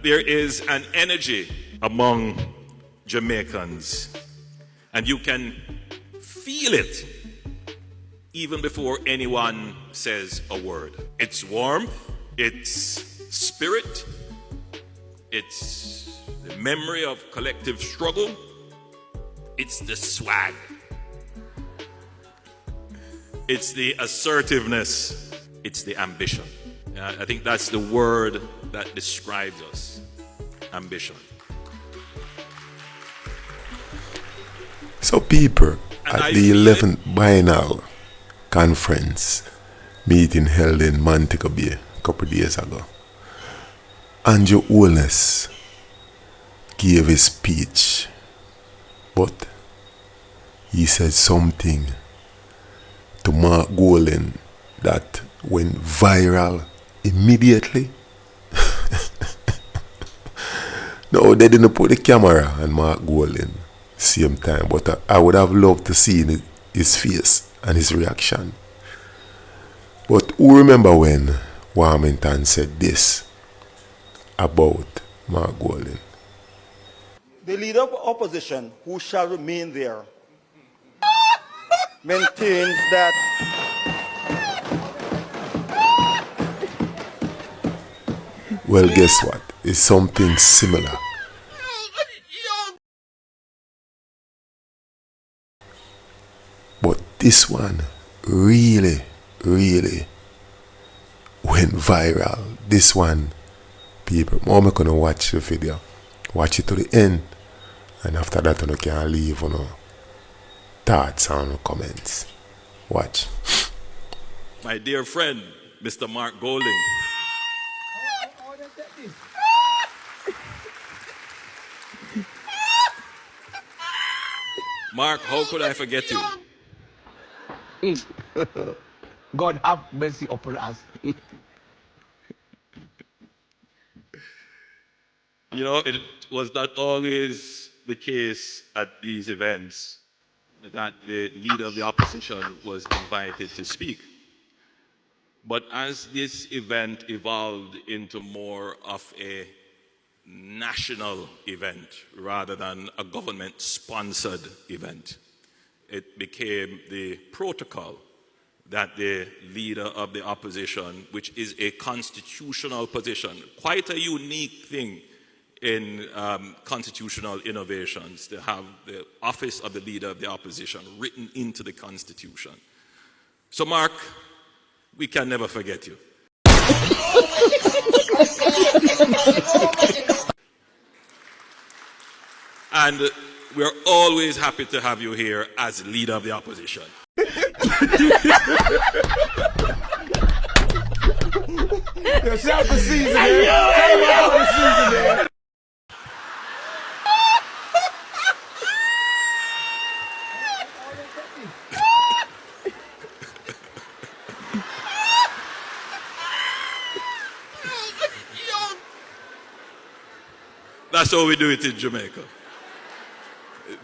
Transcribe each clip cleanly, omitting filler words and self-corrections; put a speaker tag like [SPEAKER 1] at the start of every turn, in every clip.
[SPEAKER 1] There is an energy among Jamaicans, and you can feel it even before anyone says a word. It's warmth, it's spirit, it's the memory of collective struggle, it's the swag, it's the assertiveness, it's the ambition. I think that's the word that describes us, ambition.
[SPEAKER 2] So people, at the 11th Biennial Conference meeting held in Montego Bay a couple of days ago, Andrew Holness gave his speech, but he said something to Mark Golding that went viral immediately. No, they didn't put the camera on Mark Golding same time, but I would have loved to see his face and his reaction. But who remember when Warmington said this about Mark Golding?
[SPEAKER 3] The leader of opposition, who shall remain there, maintains that
[SPEAKER 2] well, guess what? It's something similar. But this one really went viral. This one, people, I'm gonna watch the video. Watch it to the end. And after that, you can leave thoughts and comments. Watch.
[SPEAKER 1] My dear friend, Mr. Mark Golding. Mark, how could I forget you?
[SPEAKER 4] God have mercy upon us.
[SPEAKER 1] You know, it was not always the case at these events that the leader of the opposition was invited to speak. But as this event evolved into more of a national event rather than a government-sponsored event, it became the protocol that the leader of the opposition, which is a constitutional position, quite a unique thing in constitutional innovations, to have the office of the leader of the opposition written into the Constitution. So Mark, we can never forget you. And we're always happy to have you here as leader of the opposition.
[SPEAKER 4] Yo, shout the season, man. Shout the season, man.
[SPEAKER 1] That's how we do it in Jamaica.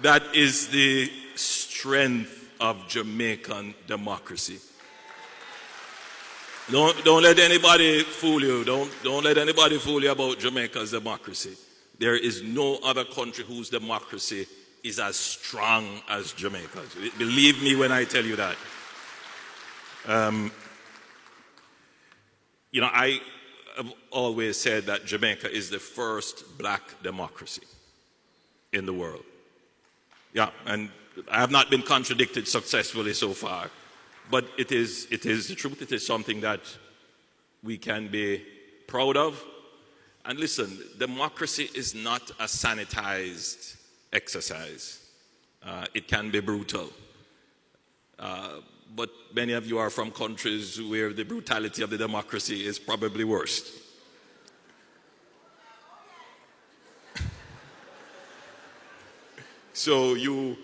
[SPEAKER 1] That is the strength of Jamaican democracy. Don't let anybody fool you. Don't let anybody fool you about Jamaica's democracy. There is no other country whose democracy is as strong as Jamaica's. Believe me when I tell you that. You know, I have always said that Jamaica is the first black democracy in the world. Yeah, and I have not been contradicted successfully so far, but it is the truth. It is something that we can be proud of. And listen, democracy is not a sanitized exercise. It can be brutal. But many of you are from countries where the brutality of the democracy is probably worse. So you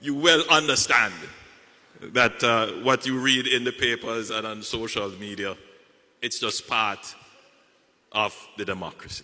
[SPEAKER 1] well understand that what you read in the papers and on social media, it's just part of the democracy.